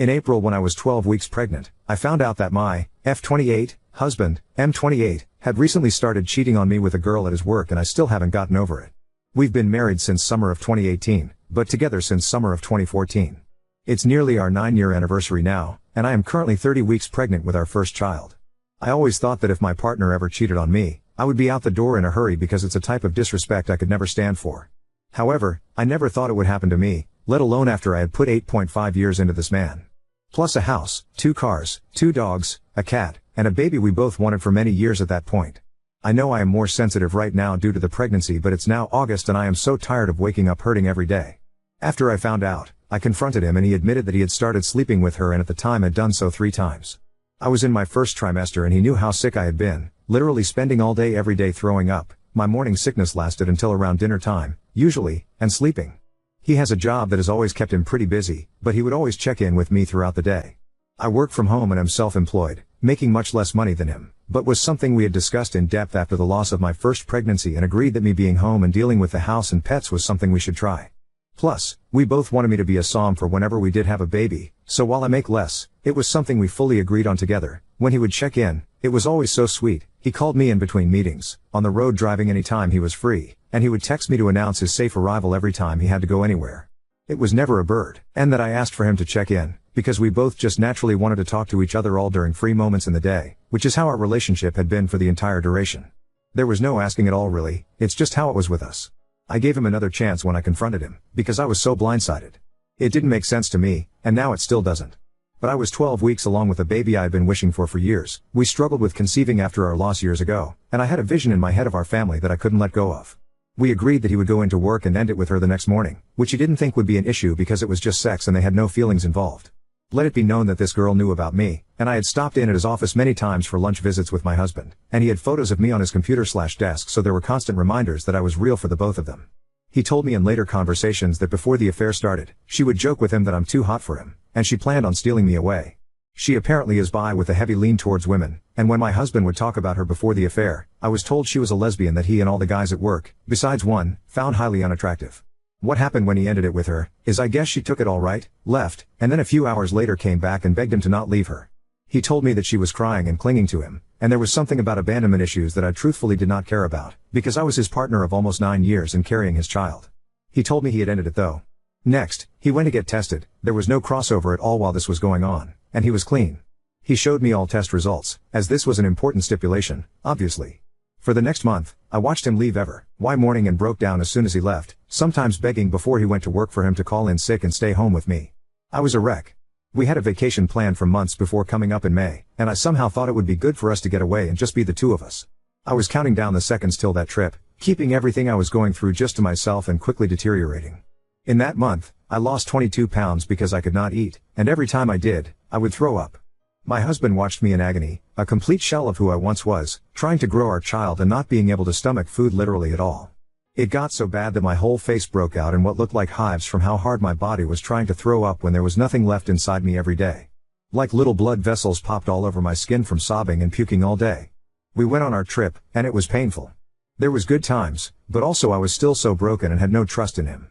In April, when I was 12 weeks pregnant, I found out that my F28 husband, M28, had recently started cheating on me with a girl at his work, and I still haven't gotten over it. We've been married since summer of 2018, but together since summer of 2014. It's nearly our 9-year anniversary now, and I am currently 30 weeks pregnant with our first child. I always thought that if my partner ever cheated on me, I would be out the door in a hurry because it's a type of disrespect I could never stand for. However, I never thought it would happen to me, let alone after I had put 8.5 years into this man. Plus a house, 2 cars, 2 dogs, a cat, and a baby we both wanted for many years at that point. I know I am more sensitive right now due to the pregnancy, but it's now August and I am so tired of waking up hurting every day. After I found out, I confronted him and he admitted that he had started sleeping with her and at the time had done so 3 times. I was in my first trimester and he knew how sick I had been, literally spending all day every day throwing up. My morning sickness lasted until around dinner time, usually, and sleeping. He has a job that has always kept him pretty busy, but he would always check in with me throughout the day. I work from home and am self-employed, making much less money than him, but was something we had discussed in depth after the loss of my first pregnancy and agreed that me being home and dealing with the house and pets was something we should try. Plus, we both wanted me to be a som for whenever we did have a baby, so while I make less, it was something we fully agreed on together. When he would check in, it was always so sweet. He called me in between meetings, on the road driving anytime he was free, and he would text me to announce his safe arrival every time he had to go anywhere. It was never a bird, and that I asked for him to check in, because we both just naturally wanted to talk to each other all during free moments in the day, which is how our relationship had been for the entire duration. There was no asking at all really, it's just how it was with us. I gave him another chance when I confronted him, because I was so blindsided. It didn't make sense to me, and now it still doesn't. But I was 12 weeks along with a baby I had been wishing for years. We struggled with conceiving after our loss years ago, and I had a vision in my head of our family that I couldn't let go of. We agreed that he would go into work and end it with her the next morning, which he didn't think would be an issue because it was just sex and they had no feelings involved. Let it be known that this girl knew about me, and I had stopped in at his office many times for lunch visits with my husband, and he had photos of me on his computer/desk, so there were constant reminders that I was real for the both of them. He told me in later conversations that before the affair started, she would joke with him that I'm too hot for him, and she planned on stealing me away. She apparently is bi with a heavy lean towards women, and when my husband would talk about her before the affair, I was told she was a lesbian that he and all the guys at work, besides one, found highly unattractive. What happened when he ended it with her, is I guess she took it all right, left, and then a few hours later came back and begged him to not leave her. He told me that she was crying and clinging to him, and there was something about abandonment issues that I truthfully did not care about, because I was his partner of almost 9 years and carrying his child. He told me he had ended it though. Next, he went to get tested, there was no crossover at all while this was going on, and he was clean. He showed me all test results, as this was an important stipulation, obviously. For the next month, I watched him leave every morning and broke down as soon as he left, sometimes begging before he went to work for him to call in sick and stay home with me. I was a wreck. We had a vacation planned for months before coming up in May, and I somehow thought it would be good for us to get away and just be the two of us. I was counting down the seconds till that trip, keeping everything I was going through just to myself and quickly deteriorating. In that month, I lost 22 pounds because I could not eat, and every time I did, I would throw up. My husband watched me in agony, a complete shell of who I once was, trying to grow our child and not being able to stomach food literally at all. It got so bad that my whole face broke out in what looked like hives from how hard my body was trying to throw up when there was nothing left inside me every day. Like little blood vessels popped all over my skin from sobbing and puking all day. We went on our trip, and it was painful. There was good times, but also I was still so broken and had no trust in him.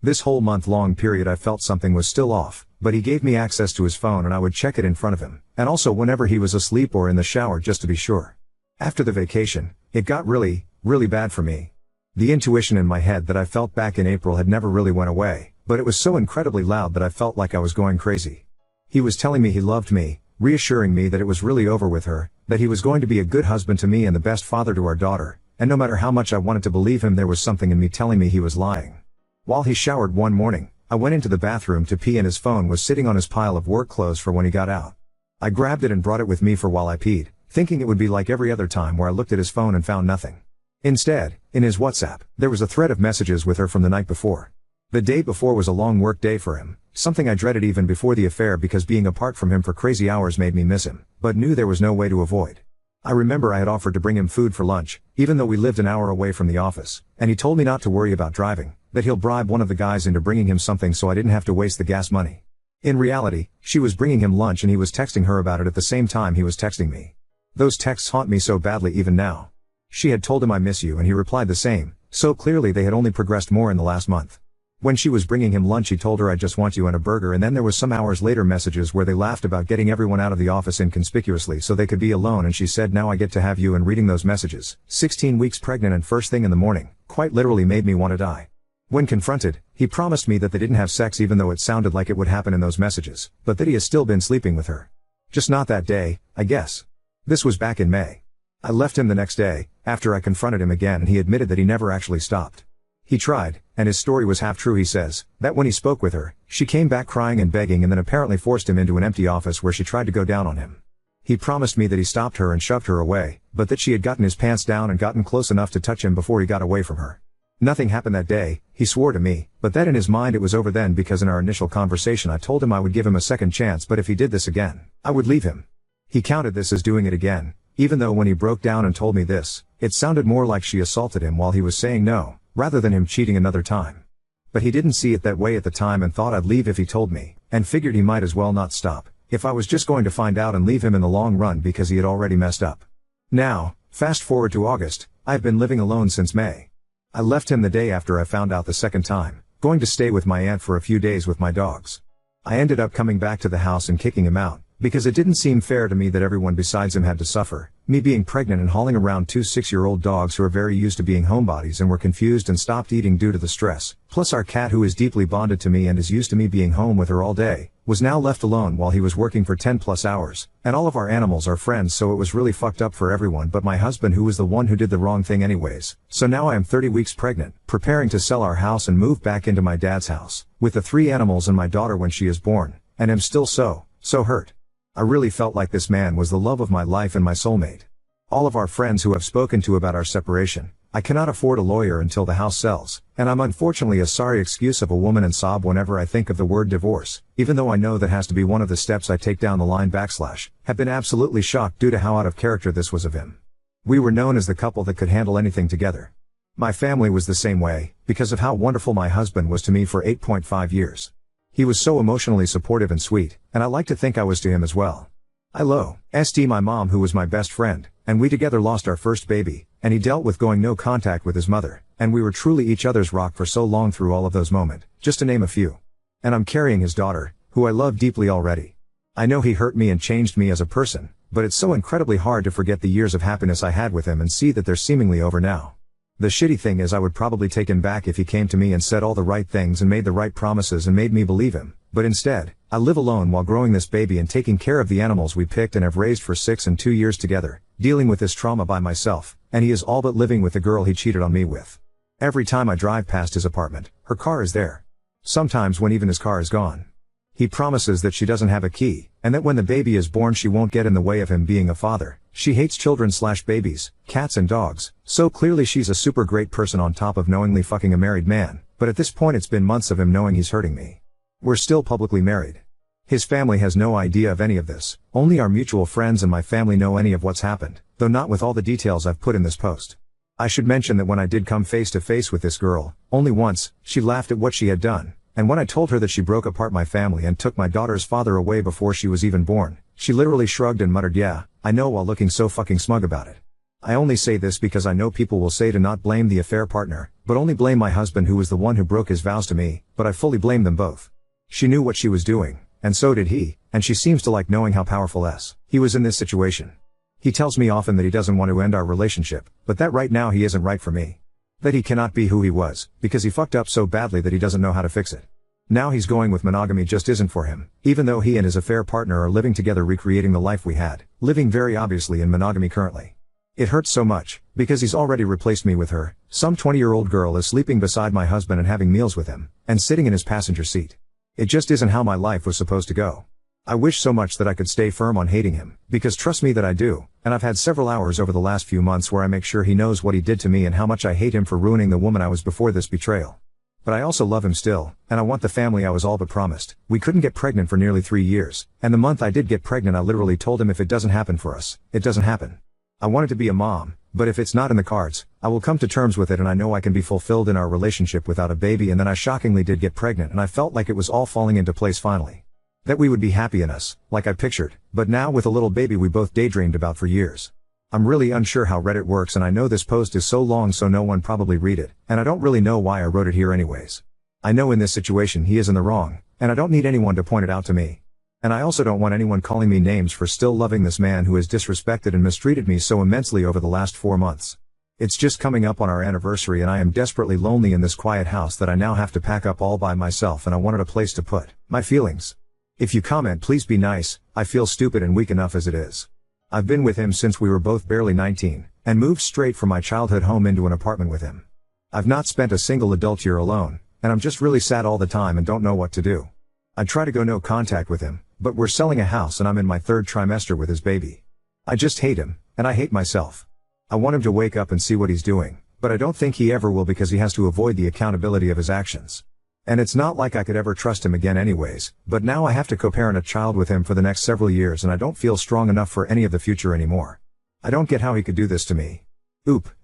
This whole month-long period I felt something was still off, but he gave me access to his phone and I would check it in front of him, and also whenever he was asleep or in the shower just to be sure. After the vacation, it got really bad for me. The intuition in my head that I felt back in April had never really went away, but it was so incredibly loud that I felt like I was going crazy. He was telling me he loved me, reassuring me that it was really over with her, that he was going to be a good husband to me and the best father to our daughter, and no matter how much I wanted to believe him, there was something in me telling me he was lying. While he showered one morning, I went into the bathroom to pee and his phone was sitting on his pile of work clothes for when he got out. I grabbed it and brought it with me for while I peed, thinking it would be like every other time where I looked at his phone and found nothing. Instead, in his WhatsApp, there was a thread of messages with her from the night before. The day before was a long work day for him, something I dreaded even before the affair because being apart from him for crazy hours made me miss him, but knew there was no way to avoid. I remember I had offered to bring him food for lunch, even though we lived an hour away from the office, and he told me not to worry about driving, that he'll bribe one of the guys into bringing him something so I didn't have to waste the gas money. In reality, she was bringing him lunch and he was texting her about it at the same time he was texting me. Those texts haunt me so badly even now. She had told him I miss you and he replied the same, so clearly they had only progressed more in the last month. When she was bringing him lunch he told her, "I just want you and a burger," and then there was some hours later messages where they laughed about getting everyone out of the office inconspicuously so they could be alone, and she said, "Now I get to have you," and reading those messages, 16 weeks pregnant and first thing in the morning, quite literally made me want to die. When confronted, he promised me that they didn't have sex even though it sounded like it would happen in those messages, but that he has still been sleeping with her. Just not that day, I guess. This was back in May. I left him the next day, after I confronted him again, and he admitted that he never actually stopped. He tried, and his story was half true. He says that when he spoke with her, she came back crying and begging and then apparently forced him into an empty office where she tried to go down on him. He promised me that he stopped her and shoved her away, but that she had gotten his pants down and gotten close enough to touch him before he got away from her. Nothing happened that day, he swore to me, but that in his mind it was over then, because in our initial conversation I told him I would give him a second chance, but if he did this again, I would leave him. He counted this as doing it again, even though when he broke down and told me this, it sounded more like she assaulted him while he was saying no, rather than him cheating another time. But he didn't see it that way at the time and thought I'd leave if he told me, and figured he might as well not stop, if I was just going to find out and leave him in the long run because he had already messed up. Now, fast forward to August, I've been living alone since May. I left him the day after I found out the second time, going to stay with my aunt for a few days with my dogs. I ended up coming back to the house and kicking him out, because it didn't seem fair to me that everyone besides him had to suffer, me being pregnant and hauling around two 6-year-old dogs who are very used to being homebodies and were confused and stopped eating due to the stress, plus our cat, who is deeply bonded to me and is used to me being home with her all day, was now left alone while he was working for 10+ hours, and all of our animals are friends, so it was really fucked up for everyone but my husband, who was the one who did the wrong thing anyways. So now I am 30 weeks pregnant, preparing to sell our house and move back into my dad's house, with the 3 animals and my daughter when she is born, and am still so hurt. I really felt like this man was the love of my life and my soulmate. All of our friends who I've spoken to about our separation, I cannot afford a lawyer until the house sells, and I'm unfortunately a sorry excuse of a woman and sob whenever I think of the word divorce, even though I know that has to be one of the steps I take down the line / have been absolutely shocked due to how out of character this was of him. We were known as the couple that could handle anything together. My family was the same way, because of how wonderful my husband was to me for 8.5 years. He was so emotionally supportive and sweet, and I like to think I was to him as well. I lost my mom, who was my best friend, and we together lost our first baby, and he dealt with going no contact with his mother, and we were truly each other's rock for so long through all of those moments, just to name a few. And I'm carrying his daughter, who I love deeply already. I know he hurt me and changed me as a person, but it's so incredibly hard to forget the years of happiness I had with him and see that they're seemingly over now. The shitty thing is I would probably take him back if he came to me and said all the right things and made the right promises and made me believe him, but instead, I live alone while growing this baby and taking care of the animals we picked and have raised for 6 and 2 years together, dealing with this trauma by myself, and he is all but living with the girl he cheated on me with. Every time I drive past his apartment, her car is there. Sometimes when even his car is gone. He promises that she doesn't have a key, and that when the baby is born she won't get in the way of him being a father. She hates children / babies, cats and dogs, so clearly she's a super great person on top of knowingly fucking a married man, but at this point it's been months of him knowing he's hurting me. We're still publicly married. His family has no idea of any of this, only our mutual friends and my family know any of what's happened, though not with all the details I've put in this post. I should mention that when I did come face to face with this girl, only once, she laughed at what she had done. And when I told her that she broke apart my family and took my daughter's father away before she was even born, she literally shrugged and muttered, "Yeah, I know," while looking so fucking smug about it. I only say this because I know people will say to not blame the affair partner, but only blame my husband, who was the one who broke his vows to me, but I fully blame them both. She knew what she was doing, and so did he, and she seems to like knowing how powerful he was in this situation. He tells me often that he doesn't want to end our relationship, but that right now he isn't right for me. That he cannot be who he was, because he fucked up so badly that he doesn't know how to fix it. Now he's going with monogamy just isn't for him, even though he and his affair partner are living together recreating the life we had, living very obviously in monogamy currently. It hurts so much, because he's already replaced me with her. Some 20-year-old girl is sleeping beside my husband and having meals with him, and sitting in his passenger seat. It just isn't how my life was supposed to go. I wish so much that I could stay firm on hating him, because trust me that I do, and I've had several hours over the last few months where I make sure he knows what he did to me and how much I hate him for ruining the woman I was before this betrayal. But I also love him still, and I want the family I was all but promised. We couldn't get pregnant for nearly 3 years, and the month I did get pregnant I literally told him if it doesn't happen for us, it doesn't happen. I wanted to be a mom, but if it's not in the cards, I will come to terms with it, and I know I can be fulfilled in our relationship without a baby. And then I shockingly did get pregnant, and I felt like it was all falling into place finally. That we would be happy in us, like I pictured, but now with a little baby we both daydreamed about for years. I'm really unsure how Reddit works, and I know this post is so long so no one probably read it, and I don't really know why I wrote it here anyways. I know in this situation he is in the wrong, and I don't need anyone to point it out to me. And I also don't want anyone calling me names for still loving this man who has disrespected and mistreated me so immensely over the last 4 months. It's just coming up on our anniversary and I am desperately lonely in this quiet house that I now have to pack up all by myself, and I wanted a place to put my feelings. If you comment, please be nice. I feel stupid and weak enough as it is. I've been with him since we were both barely 19, and moved straight from my childhood home into an apartment with him. I've not spent a single adult year alone, and I'm just really sad all the time and don't know what to do. I try to go no contact with him, but we're selling a house and I'm in my 3rd trimester with his baby. I just hate him, and I hate myself. I want him to wake up and see what he's doing, but I don't think he ever will because he has to avoid the accountability of his actions. And it's not like I could ever trust him again anyways, but now I have to co-parent a child with him for the next several years and I don't feel strong enough for any of the future anymore. I don't get how he could do this to me.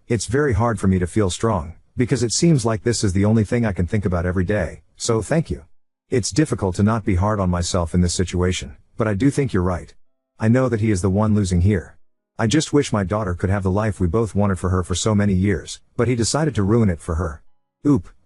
It's very hard for me to feel strong, because it seems like this is the only thing I can think about every day, so thank you. It's difficult to not be hard on myself in this situation, but I do think you're right. I know that he is the one losing here. I just wish my daughter could have the life we both wanted for her for so many years, but he decided to ruin it for her.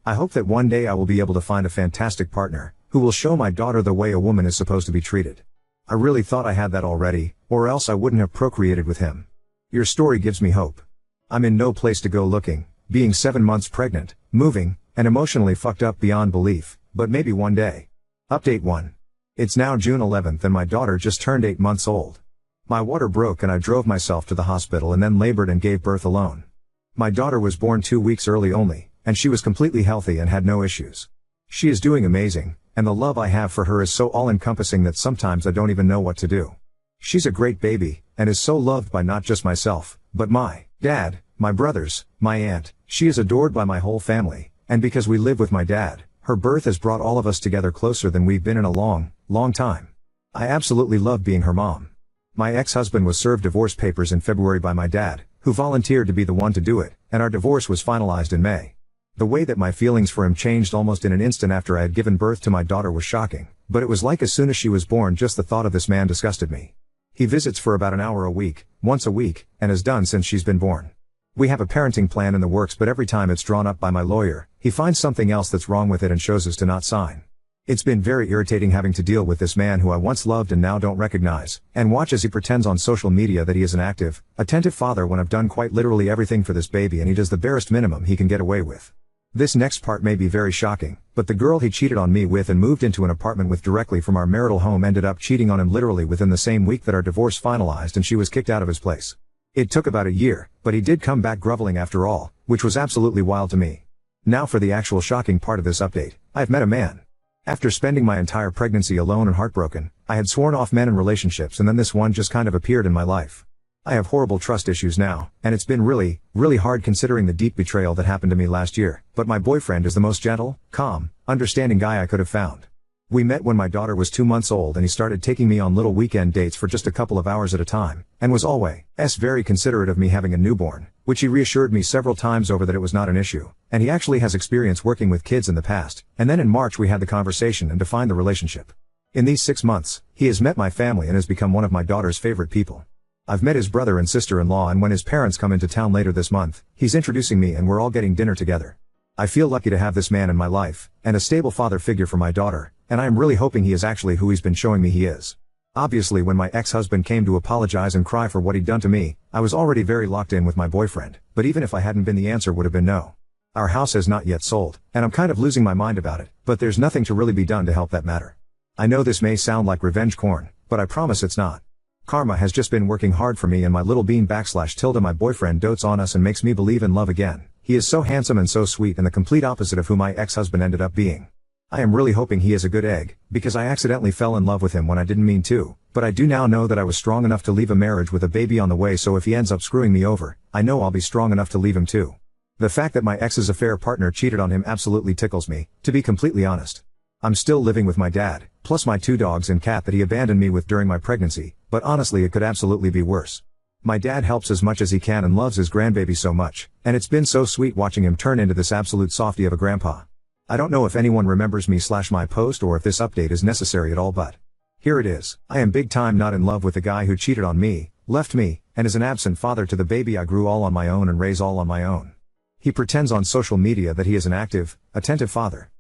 I hope that one day I will be able to find a fantastic partner, who will show my daughter the way a woman is supposed to be treated. I really thought I had that already, or else I wouldn't have procreated with him. Your story gives me hope. I'm in no place to go looking, being 7 months pregnant, moving, and emotionally fucked up beyond belief, but maybe one day. Update 1. It's now June 11th and my daughter just turned 8 months old. My water broke and I drove myself to the hospital and then labored and gave birth alone. My daughter was born 2 weeks early only, and she was completely healthy and had no issues. She is doing amazing, and the love I have for her is so all-encompassing that sometimes I don't even know what to do. She's a great baby, and is so loved by not just myself, but my dad, my brothers, my aunt. She is adored by my whole family, and because we live with my dad, her birth has brought all of us together closer than we've been in a long, long time. I absolutely love being her mom. My ex-husband was served divorce papers in February by my dad, who volunteered to be the one to do it, and our divorce was finalized in May. The way that my feelings for him changed almost in an instant after I had given birth to my daughter was shocking, but it was like as soon as she was born just the thought of this man disgusted me. He visits for about an hour a week, once a week, and has done since she's been born. We have a parenting plan in the works, but every time it's drawn up by my lawyer, he finds something else that's wrong with it and shows us to not sign. It's been very irritating having to deal with this man who I once loved and now don't recognize, and watch as he pretends on social media that he is an active, attentive father when I've done quite literally everything for this baby and he does the barest minimum he can get away with. This next part may be very shocking, but the girl he cheated on me with and moved into an apartment with directly from our marital home ended up cheating on him literally within the same week that our divorce finalized and she was kicked out of his place. It took about a year, but he did come back groveling after all, which was absolutely wild to me. Now for the actual shocking part of this update. I've met a man. After spending my entire pregnancy alone and heartbroken, I had sworn off men and relationships, and then this one just kind of appeared in my life. I have horrible trust issues now, and it's been really, really hard considering the deep betrayal that happened to me last year, but my boyfriend is the most gentle, calm, understanding guy I could have found. We met when my daughter was 2 months old and he started taking me on little weekend dates for just a couple of hours at a time, and was always very considerate of me having a newborn, which he reassured me several times over that it was not an issue, and he actually has experience working with kids in the past, and then in March we had the conversation and defined the relationship. In these 6 months, he has met my family and has become one of my daughter's favorite people. I've met his brother and sister-in-law, and when his parents come into town later this month, he's introducing me and we're all getting dinner together. I feel lucky to have this man in my life, and a stable father figure for my daughter, and I am really hoping he is actually who he's been showing me he is. Obviously when my ex-husband came to apologize and cry for what he'd done to me, I was already very locked in with my boyfriend, but even if I hadn't been, the answer would have been no. Our house has not yet sold, and I'm kind of losing my mind about it, but there's nothing to really be done to help that matter. I know this may sound like revenge corn, but I promise it's not. Karma has just been working hard for me, and my little bean / my boyfriend dotes on us and makes me believe in love again. He is so handsome and so sweet, and the complete opposite of who my ex-husband ended up being. I am really hoping he is a good egg, because I accidentally fell in love with him when I didn't mean to, but I do now know that I was strong enough to leave a marriage with a baby on the way, so if he ends up screwing me over, I know I'll be strong enough to leave him too. The fact that my ex's affair partner cheated on him absolutely tickles me, to be completely honest. I'm still living with my dad, plus my 2 dogs and cat that he abandoned me with during my pregnancy, but honestly it could absolutely be worse. My dad helps as much as he can and loves his grandbaby so much, and it's been so sweet watching him turn into this absolute softie of a grandpa. I don't know if anyone remembers me / my post or if this update is necessary at all, but here it is. I am big time not in love with the guy who cheated on me, left me, and is an absent father to the baby I grew all on my own and raise all on my own. He pretends on social media that he is an active, attentive father.